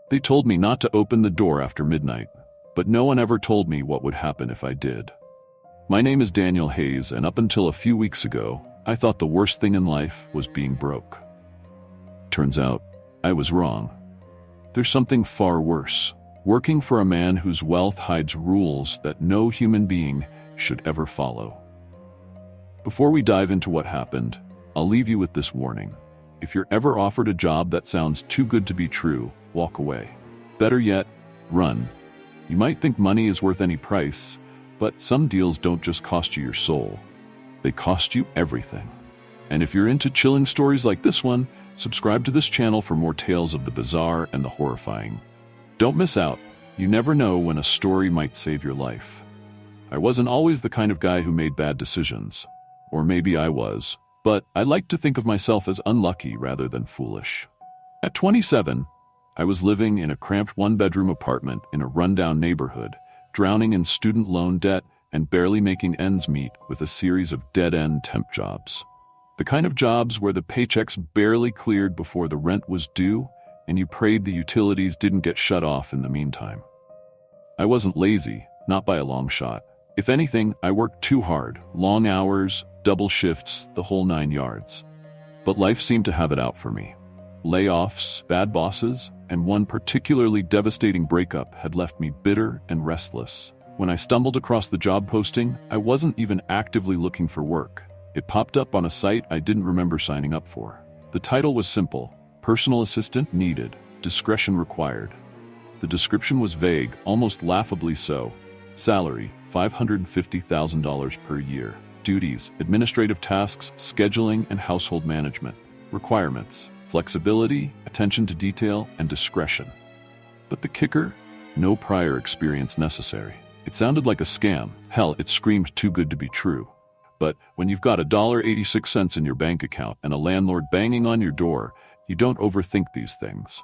They told me not to open the door after midnight, but no one ever told me what would happen if I did. My name is Daniel Hayes, and up until a few weeks ago, I thought the worst thing in life was being broke. Turns out, I was wrong. There's something far worse: working for a man whose wealth hides rules that no human being should ever follow. Before we dive into what happened, I'll leave you with this warning. If you're ever offered a job that sounds too good to be true, walk away. Better yet, run. You might think money is worth any price, but some deals don't just cost you your soul. They cost you everything. And if you're into chilling stories like this one, subscribe to this channel for more tales of the bizarre and the horrifying. Don't miss out. You never know when a story might save your life. I wasn't always the kind of guy who made bad decisions. Or maybe I was, but I like to think of myself as unlucky rather than foolish. At 27, I was living in a cramped one-bedroom apartment in a rundown neighborhood, drowning in student loan debt and barely making ends meet with a series of dead-end temp jobs. The kind of jobs where the paychecks barely cleared before the rent was due, and you prayed the utilities didn't get shut off in the meantime. I wasn't lazy, not by a long shot. If anything, I worked too hard, long hours, double shifts, the whole 9 yards. But life seemed to have it out for me. Layoffs, bad bosses, and one particularly devastating breakup had left me bitter and restless. When I stumbled across the job posting, I wasn't even actively looking for work. It popped up on a site I didn't remember signing up for. The title was simple: personal assistant needed, discretion required. The description was vague, almost laughably so. Salary, $550,000 per year. Duties, administrative tasks, scheduling, and household management. Requirements, flexibility, attention to detail, and discretion. But the kicker? No prior experience necessary. It sounded like a scam. Hell, it screamed too good to be true. But when you've got $1.86 in your bank account and a landlord banging on your door, you don't overthink these things.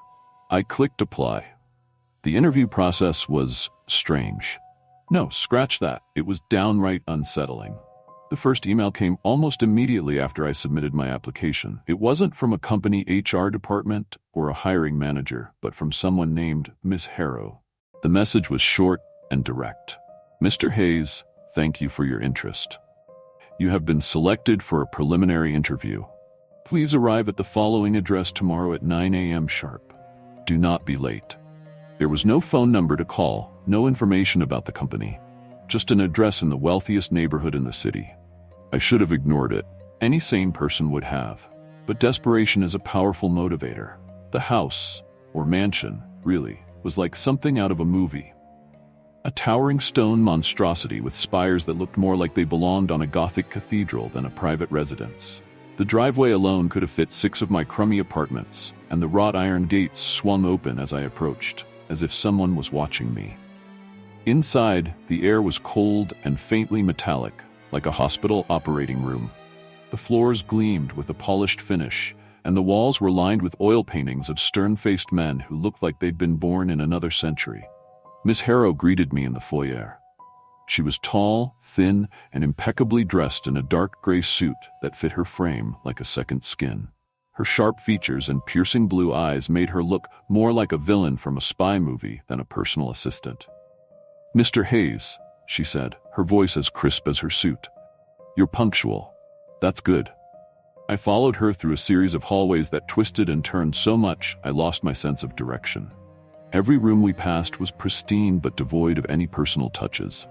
I clicked apply. The interview process was strange. No, scratch that. It was downright unsettling. The first email came almost immediately after I submitted my application. It wasn't from a company HR department or a hiring manager, but from someone named Miss Harrow. The message was short and direct. Mr. Hayes, thank you for your interest. You have been selected for a preliminary interview. Please arrive at the following address tomorrow at 9 a.m. sharp. Do not be late. There was no phone number to call, no information about the company. Just an address in the wealthiest neighborhood in the city. I should have ignored it. Any sane person would have. But desperation is a powerful motivator. The house, or mansion, really, was like something out of a movie. A towering stone monstrosity with spires that looked more like they belonged on a Gothic cathedral than a private residence. The driveway alone could have fit 6 of my crummy apartments, and the wrought iron gates swung open as I approached, as if someone was watching me. Inside, the air was cold and faintly metallic, like a hospital operating room. The floors gleamed with a polished finish, and the walls were lined with oil paintings of stern-faced men who looked like they'd been born in another century. Miss Harrow greeted me in the foyer. She was tall, thin, and impeccably dressed in a dark gray suit that fit her frame like a second skin. Her sharp features and piercing blue eyes made her look more like a villain from a spy movie than a personal assistant. "Mr. Hayes," she said, her voice as crisp as her suit. "You're punctual. That's good." I followed her through a series of hallways that twisted and turned so much I lost my sense of direction. Every room we passed was pristine but devoid of any personal touches.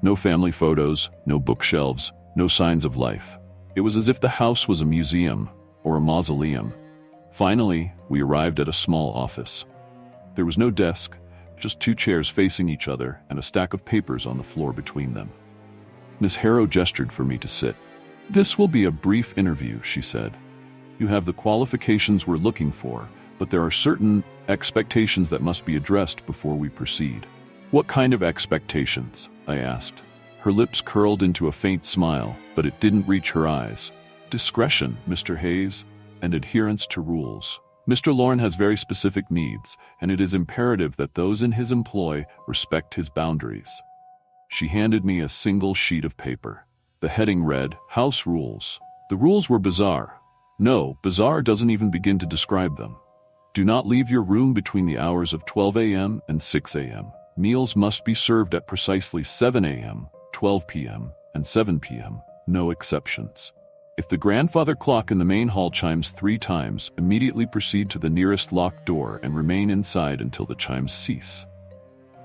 No family photos, no bookshelves, no signs of life. It was as if the house was a museum or a mausoleum. Finally, we arrived at a small office. There was no desk, just 2 chairs facing each other and a stack of papers on the floor between them. Miss Harrow gestured for me to sit. "This will be a brief interview," she said. "You have the qualifications we're looking for, but there are certain expectations that must be addressed before we proceed." "What kind of expectations?" I asked. Her lips curled into a faint smile, but it didn't reach her eyes. "Discretion, Mr. Hayes, and adherence to rules. Mr. Lorne has very specific needs, and it is imperative that those in his employ respect his boundaries." She handed me a single sheet of paper. The heading read, "House Rules." The rules were bizarre. No, bizarre doesn't even begin to describe them. Do not leave your room between the hours of 12 a.m. and 6 a.m. Meals must be served at precisely 7 a.m., 12 p.m., and 7 p.m., no exceptions. If the grandfather clock in the main hall chimes 3 times, immediately proceed to the nearest locked door and remain inside until the chimes cease.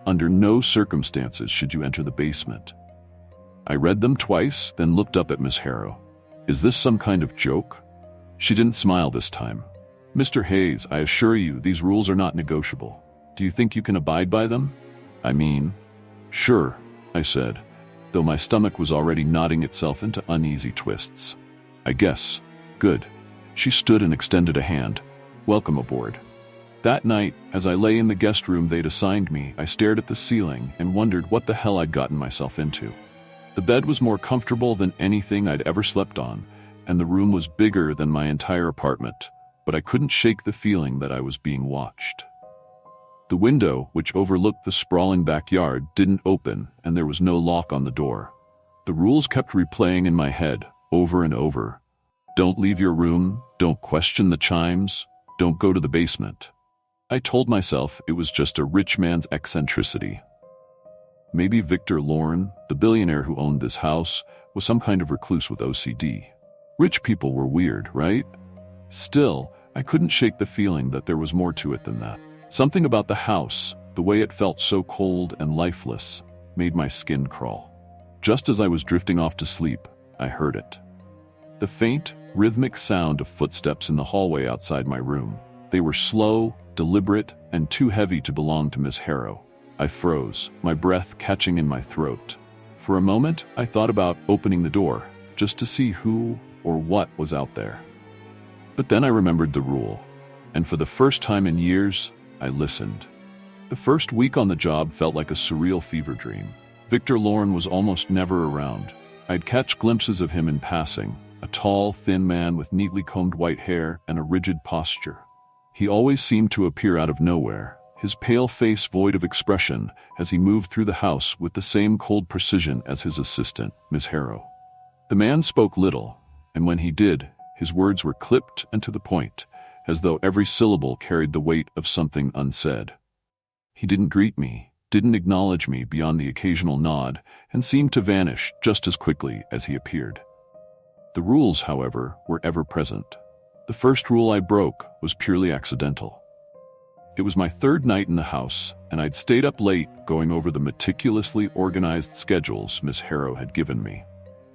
Under no circumstances should you enter the basement. I read them twice, then looked up at Miss Harrow. Is this some kind of joke? She didn't smile this time. Mr. Hayes, I assure you, these rules are not negotiable. Do you think you can abide by them? I mean, sure, I said, though my stomach was already knotting itself into uneasy twists. I guess. Good. She stood and extended a hand. Welcome aboard. That night, as I lay in the guest room they'd assigned me, I stared at the ceiling and wondered what the hell I'd gotten myself into. The bed was more comfortable than anything I'd ever slept on, and the room was bigger than my entire apartment, but I couldn't shake the feeling that I was being watched. The window, which overlooked the sprawling backyard, didn't open, and there was no lock on the door. The rules kept replaying in my head, over and over. Don't leave your room, don't question the chimes, don't go to the basement. I told myself it was just a rich man's eccentricity. Maybe Victor Lauren, the billionaire who owned this house, was some kind of recluse with OCD. Rich people were weird, right? Still, I couldn't shake the feeling that there was more to it than that. Something about the house, the way it felt so cold and lifeless, made my skin crawl. Just as I was drifting off to sleep, I heard it. The faint, rhythmic sound of footsteps in the hallway outside my room. They were slow, deliberate, and too heavy to belong to Miss Harrow. I froze, my breath catching in my throat. For a moment, I thought about opening the door, just to see who or what was out there. But then I remembered the rule, and for the first time in years, I listened. The first week on the job felt like a surreal fever dream. Victor Lauren was almost never around. I'd catch glimpses of him in passing, a tall, thin man with neatly combed white hair and a rigid posture. He always seemed to appear out of nowhere, his pale face void of expression as he moved through the house with the same cold precision as his assistant, Miss Harrow. The man spoke little, and when he did, his words were clipped and to the point, as though every syllable carried the weight of something unsaid. He didn't greet me, didn't acknowledge me beyond the occasional nod, and seemed to vanish just as quickly as he appeared. The rules, however, were ever present. The first rule I broke was purely accidental. It was my third night in the house, and I'd stayed up late going over the meticulously organized schedules Miss Harrow had given me.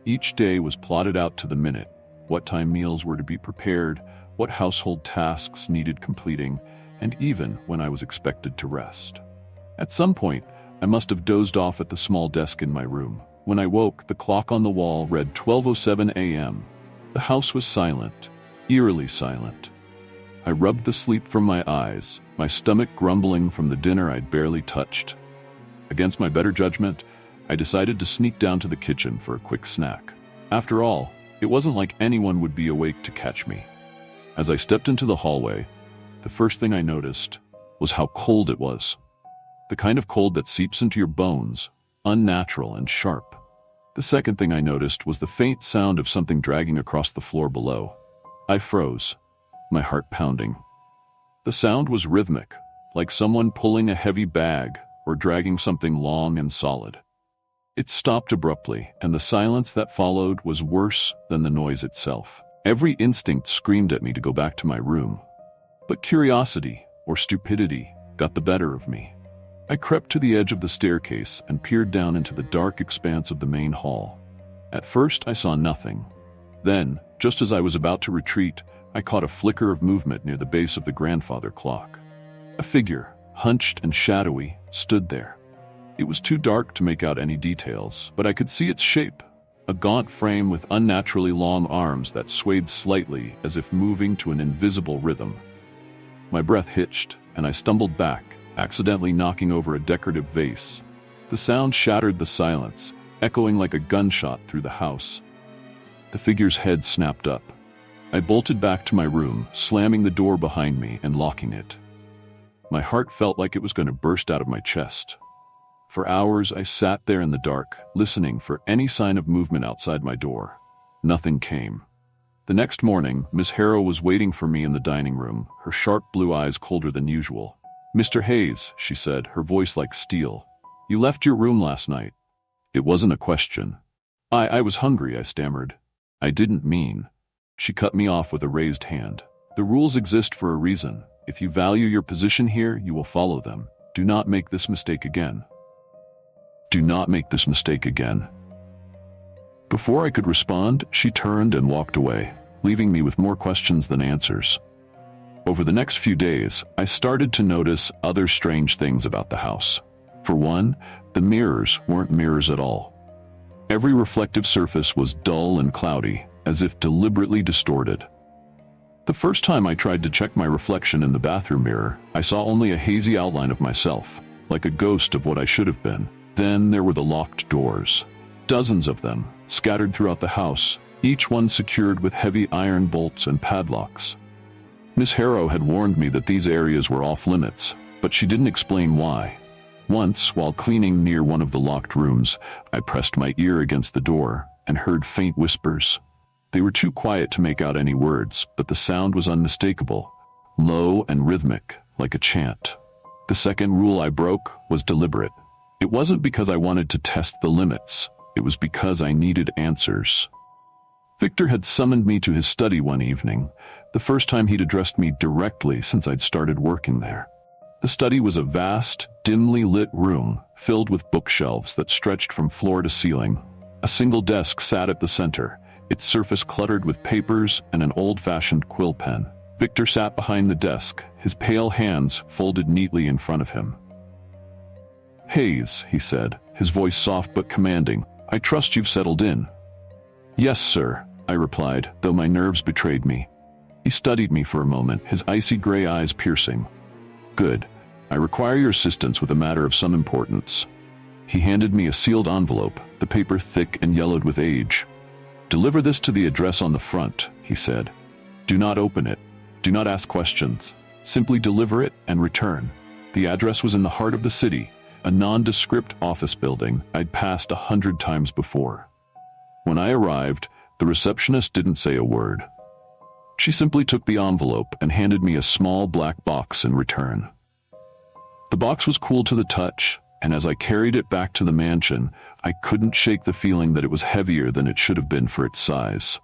Each day was plotted out to the minute. What time meals were to be prepared, what household tasks needed completing, and even when I was expected to rest. At some point, I must have dozed off at the small desk in my room. When I woke, the clock on the wall read 12:07 a.m. The house was silent, eerily silent. I rubbed the sleep from my eyes, my stomach grumbling from the dinner I'd barely touched. Against my better judgment, I decided to sneak down to the kitchen for a quick snack. After all, it wasn't like anyone would be awake to catch me. As I stepped into the hallway, the first thing I noticed was how cold it was. The kind of cold that seeps into your bones, unnatural and sharp. The second thing I noticed was the faint sound of something dragging across the floor below. I froze, my heart pounding. The sound was rhythmic, like someone pulling a heavy bag or dragging something long and solid. It stopped abruptly, and the silence that followed was worse than the noise itself. Every instinct screamed at me to go back to my room. But curiosity, or stupidity, got the better of me. I crept to the edge of the staircase and peered down into the dark expanse of the main hall. At first, I saw nothing. Then, just as I was about to retreat, I caught a flicker of movement near the base of the grandfather clock. A figure, hunched and shadowy, stood there. It was too dark to make out any details, but I could see its shape, a gaunt frame with unnaturally long arms that swayed slightly as if moving to an invisible rhythm. My breath hitched, and I stumbled back, accidentally knocking over a decorative vase. The sound shattered the silence, echoing like a gunshot through the house. The figure's head snapped up. I bolted back to my room, slamming the door behind me and locking it. My heart felt like it was going to burst out of my chest. For hours, I sat there in the dark, listening for any sign of movement outside my door. Nothing came. The next morning, Miss Harrow was waiting for me in the dining room, her sharp blue eyes colder than usual. "Mr. Hayes," she said, her voice like steel. "You left your room last night." It wasn't a question. I was hungry," I stammered. "I didn't mean." She cut me off with a raised hand. "The rules exist for a reason. If you value your position here, you will follow them. Do not make this mistake again. Do not make this mistake again." Before I could respond, she turned and walked away, leaving me with more questions than answers. Over the next few days, I started to notice other strange things about the house. For one, the mirrors weren't mirrors at all. Every reflective surface was dull and cloudy, as if deliberately distorted. The first time I tried to check my reflection in the bathroom mirror, I saw only a hazy outline of myself, like a ghost of what I should have been. Then there were the locked doors. Dozens of them, scattered throughout the house, each one secured with heavy iron bolts and padlocks. Miss Harrow had warned me that these areas were off limits, but she didn't explain why. Once, while cleaning near one of the locked rooms, I pressed my ear against the door and heard faint whispers. They were too quiet to make out any words, but the sound was unmistakable, low and rhythmic, like a chant. The second rule I broke was deliberate. It wasn't because I wanted to test the limits. It was because I needed answers. Victor had summoned me to his study one evening, the first time he'd addressed me directly since I'd started working there. The study was a vast, dimly lit room filled with bookshelves that stretched from floor to ceiling. A single desk sat at the center, its surface cluttered with papers and an old-fashioned quill pen. Victor sat behind the desk, his pale hands folded neatly in front of him. "Hayes," he said, his voice soft but commanding, "I trust you've settled in." "Yes, sir," I replied, though my nerves betrayed me. He studied me for a moment, his icy gray eyes piercing. "Good. I require your assistance with a matter of some importance." He handed me a sealed envelope, the paper thick and yellowed with age. "Deliver this to the address on the front," he said. "Do not open it. Do not ask questions. Simply deliver it and return." The address was in the heart of the city, a nondescript office building I'd passed 100 times before. When I arrived, the receptionist didn't say a word. She simply took the envelope and handed me a small black box in return. The box was cool to the touch, and as I carried it back to the mansion, I couldn't shake the feeling that it was heavier than it should have been for its size.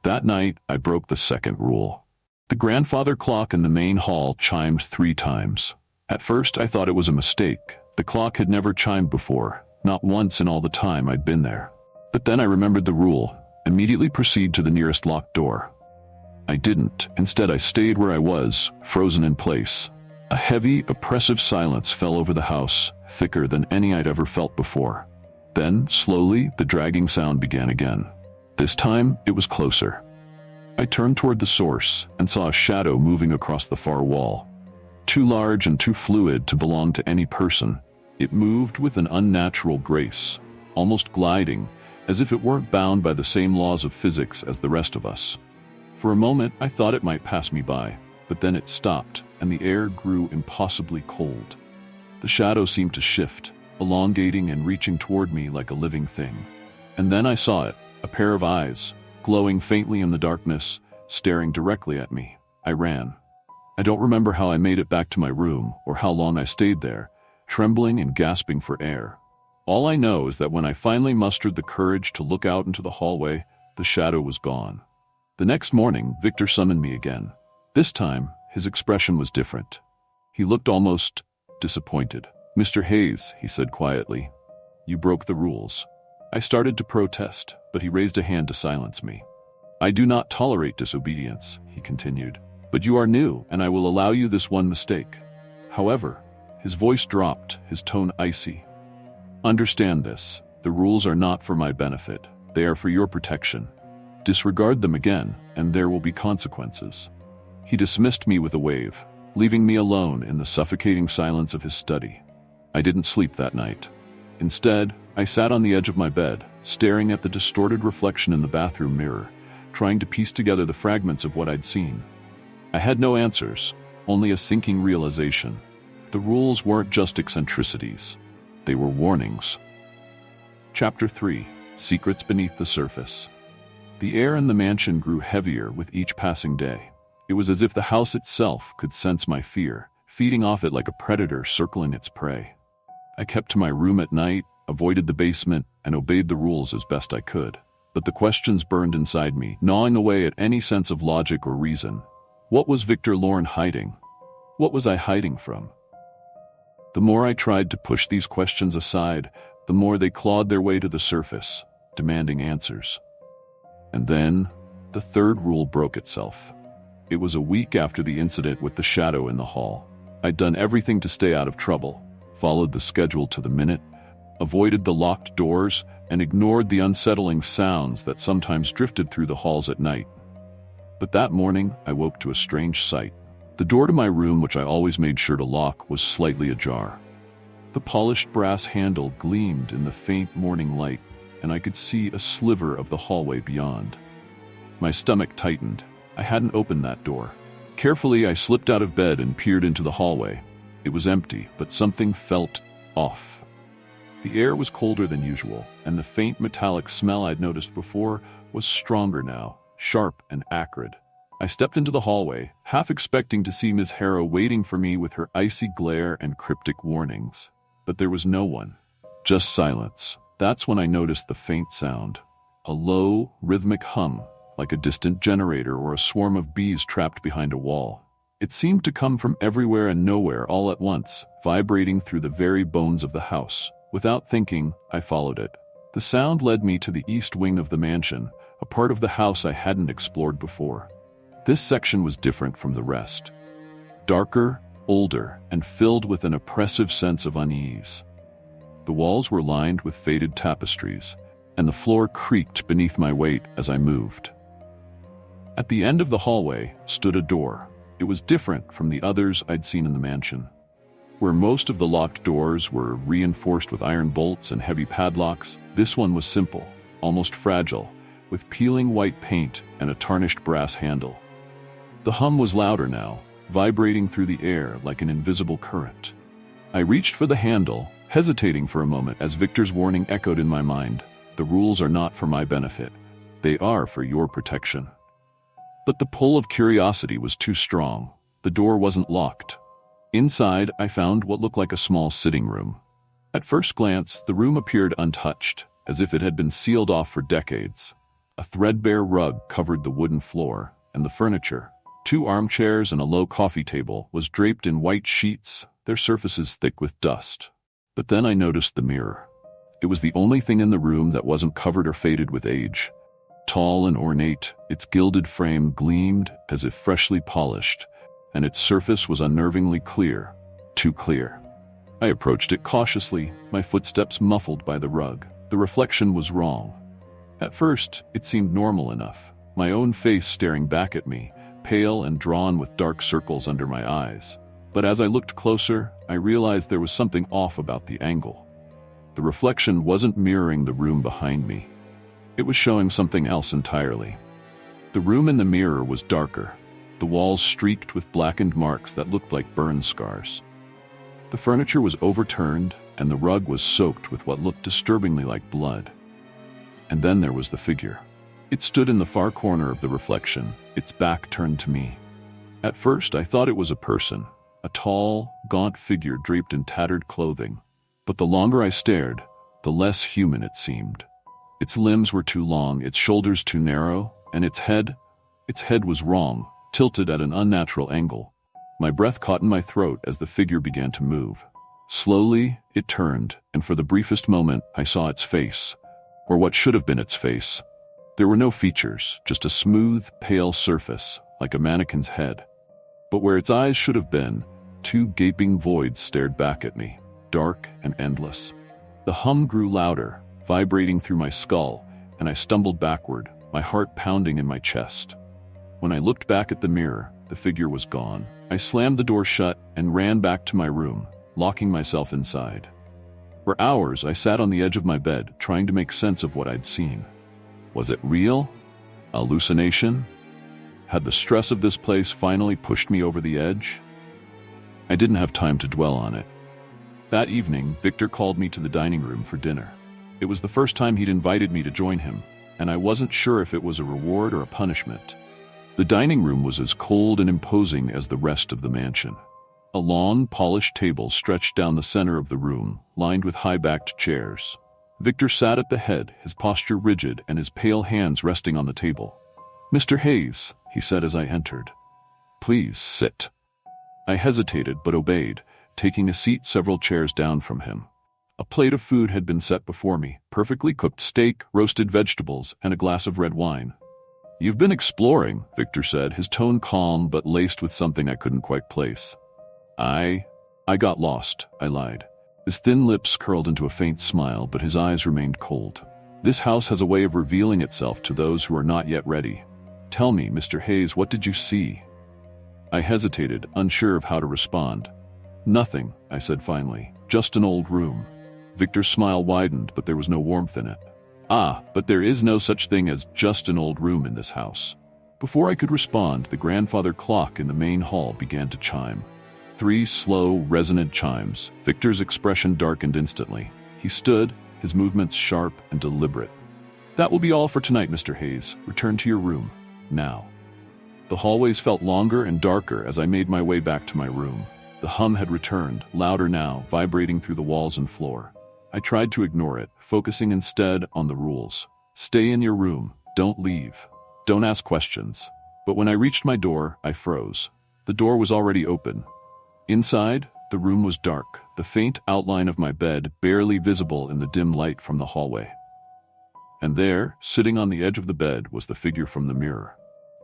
That night, I broke the second rule. The grandfather clock in the main hall chimed 3 times. At first, I thought it was a mistake. The clock had never chimed before, not once in all the time I'd been there. But then I remembered the rule: immediately proceed to the nearest locked door. I didn't. Instead, I stayed where I was, frozen in place. A heavy, oppressive silence fell over the house, thicker than any I'd ever felt before. Then, slowly, the dragging sound began again. This time, it was closer. I turned toward the source and saw a shadow moving across the far wall. Too large and too fluid to belong to any person, it moved with an unnatural grace, almost gliding, as if it weren't bound by the same laws of physics as the rest of us. For a moment, I thought it might pass me by, but then it stopped, and the air grew impossibly cold. The shadow seemed to shift, elongating and reaching toward me like a living thing. And then I saw it, a pair of eyes, glowing faintly in the darkness, staring directly at me. I ran. I don't remember how I made it back to my room, or how long I stayed there, trembling and gasping for air. All I know is that when I finally mustered the courage to look out into the hallway, the shadow was gone. The next morning, Victor summoned me again. This time, his expression was different. He looked almost disappointed. "Mr. Hayes," he said quietly, "you broke the rules." I started to protest, but he raised a hand to silence me. "I do not tolerate disobedience," he continued, "but you are new, and I will allow you this one mistake." However, his voice dropped, his tone icy. "Understand this. The rules are not for my benefit. They are for your protection. Disregard them again, and there will be consequences." He dismissed me with a wave, leaving me alone in the suffocating silence of his study. I didn't sleep that night. Instead, I sat on the edge of my bed, staring at the distorted reflection in the bathroom mirror, trying to piece together the fragments of what I'd seen. I had no answers, only a sinking realization. The rules weren't just eccentricities. They were warnings. Chapter 3: Secrets Beneath the Surface. The air in the mansion grew heavier with each passing day. It was as if the house itself could sense my fear, feeding off it like a predator circling its prey. I kept to my room at night, avoided the basement, and obeyed the rules as best I could. But the questions burned inside me, gnawing away at any sense of logic or reason. What was Victor Lorne hiding? What was I hiding from? The more I tried to push these questions aside, the more they clawed their way to the surface, demanding answers. And then, the third rule broke itself. It was a week after the incident with the shadow in the hall. I'd done everything to stay out of trouble, followed the schedule to the minute, avoided the locked doors, and ignored the unsettling sounds that sometimes drifted through the halls at night. But that morning, I woke to a strange sight. The door to my room, which I always made sure to lock, was slightly ajar. The polished brass handle gleamed in the faint morning light, and I could see a sliver of the hallway beyond. My stomach tightened. I hadn't opened that door. Carefully, I slipped out of bed and peered into the hallway. It was empty, but something felt off. The air was colder than usual, and the faint metallic smell I'd noticed before was stronger now, sharp and acrid. I stepped into the hallway, half expecting to see Miss Harrow waiting for me with her icy glare and cryptic warnings. But there was no one. Just silence. That's when I noticed the faint sound. A low, rhythmic hum, like a distant generator or a swarm of bees trapped behind a wall. It seemed to come from everywhere and nowhere all at once, vibrating through the very bones of the house. Without thinking, I followed it. The sound led me to the east wing of the mansion, a part of the house I hadn't explored before. This section was different from the rest. Darker, older, and filled with an oppressive sense of unease. The walls were lined with faded tapestries, and the floor creaked beneath my weight as I moved. At the end of the hallway stood a door. It was different from the others I'd seen in the mansion. Where most of the locked doors were reinforced with iron bolts and heavy padlocks, this one was simple, almost fragile, with peeling white paint and a tarnished brass handle. The hum was louder now, vibrating through the air like an invisible current. I reached for the handle, hesitating for a moment as Victor's warning echoed in my mind. The rules are not for my benefit. They are for your protection. But the pull of curiosity was too strong. The door wasn't locked. Inside, I found what looked like a small sitting room. At first glance, the room appeared untouched, as if it had been sealed off for decades. A threadbare rug covered the wooden floor, and the furniture, 2 armchairs and a low coffee table, was draped in white sheets, their surfaces thick with dust. But then I noticed the mirror. It was the only thing in the room that wasn't covered or faded with age. Tall and ornate, its gilded frame gleamed as if freshly polished, and its surface was unnervingly clear, too clear. I approached it cautiously, my footsteps muffled by the rug. The reflection was wrong. At first, it seemed normal enough, my own face staring back at me, pale and drawn with dark circles under my eyes. But as I looked closer, I realized there was something off about the angle. The reflection wasn't mirroring the room behind me. It was showing something else entirely. The room in the mirror was darker, the walls streaked with blackened marks that looked like burn scars. The furniture was overturned, and the rug was soaked with what looked disturbingly like blood. And then there was the figure. It stood in the far corner of the reflection, its back turned to me. At first, I thought it was a person, a tall, gaunt figure draped in tattered clothing. But the longer I stared, the less human it seemed. Its limbs were too long, its shoulders too narrow, and its head was wrong, tilted at an unnatural angle. My breath caught in my throat as the figure began to move. Slowly, it turned, and for the briefest moment, I saw its face, or what should have been its face. There were no features, just a smooth, pale surface, like a mannequin's head. But where its eyes should have been, 2 gaping voids stared back at me, dark and endless. The hum grew louder, vibrating through my skull, and I stumbled backward, my heart pounding in my chest. When I looked back at the mirror, the figure was gone. I slammed the door shut and ran back to my room, locking myself inside. For hours, I sat on the edge of my bed, trying to make sense of what I'd seen. Was it real? A hallucination? Had the stress of this place finally pushed me over the edge? I didn't have time to dwell on it. That evening, Victor called me to the dining room for dinner. It was the first time he'd invited me to join him. and I wasn't sure if it was a reward or a punishment. The dining room was as cold and imposing as the rest of the mansion. A long, polished table stretched down the center of the room, lined with high-backed chairs. Victor sat at the head, his posture rigid and his pale hands resting on the table. "Mr. Hayes," he said as I entered. "Please sit." I hesitated but obeyed, taking a seat several chairs down from him. A plate of food had been set before me, perfectly cooked steak, roasted vegetables, and a glass of red wine. "You've been exploring," Victor said, his tone calm but laced with something I couldn't quite place. I got lost," I lied. His thin lips curled into a faint smile, but his eyes remained cold. "This house has a way of revealing itself to those who are not yet ready. Tell me, Mr. Hayes, what did you see?" I hesitated, unsure of how to respond. "Nothing," I said finally. "Just an old room." Victor's smile widened, but there was no warmth in it. "Ah, but there is no such thing as just an old room in this house." Before I could respond, the grandfather clock in the main hall began to chime. 3 slow, resonant chimes. Victor's expression darkened instantly. He stood, his movements sharp and deliberate. "That will be all for tonight, Mr. Hayes. Return to your room, now." The hallways felt longer and darker as I made my way back to my room. The hum had returned, louder now, vibrating through the walls and floor. I tried to ignore it, focusing instead on the rules. Stay in your room, don't leave, don't ask questions. But when I reached my door, I froze. The door was already open. Inside, the room was dark, the faint outline of my bed barely visible in the dim light from the hallway. And there, sitting on the edge of the bed, was the figure from the mirror.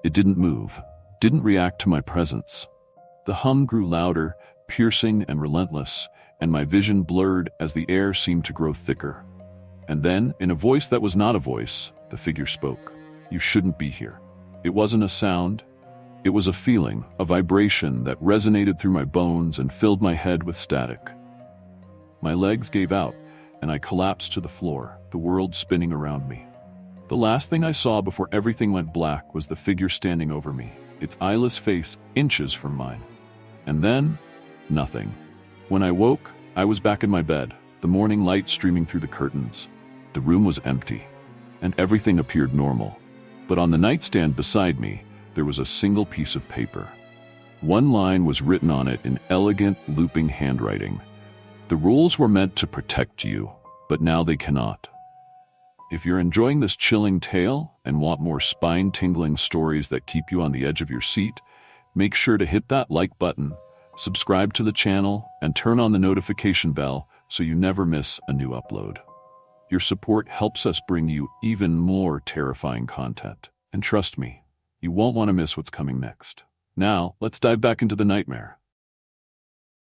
It didn't move, didn't react to my presence. The hum grew louder, piercing and relentless, and my vision blurred as the air seemed to grow thicker. And then, in a voice that was not a voice, the figure spoke. "You shouldn't be here." It wasn't a sound. It was a feeling, a vibration that resonated through my bones and filled my head with static. My legs gave out, and I collapsed to the floor, the world spinning around me. The last thing I saw before everything went black was the figure standing over me, its eyeless face inches from mine. And then, nothing. When I woke, I was back in my bed, the morning light streaming through the curtains. The room was empty, and everything appeared normal. But on the nightstand beside me, there was a single piece of paper. One line was written on it in elegant, looping handwriting. "The rules were meant to protect you, but now they cannot." If you're enjoying this chilling tale and want more spine-tingling stories that keep you on the edge of your seat, make sure to hit that like button, subscribe to the channel, and turn on the notification bell so you never miss a new upload. Your support helps us bring you even more terrifying content. And trust me, you won't want to miss what's coming next. Now, let's dive back into the nightmare.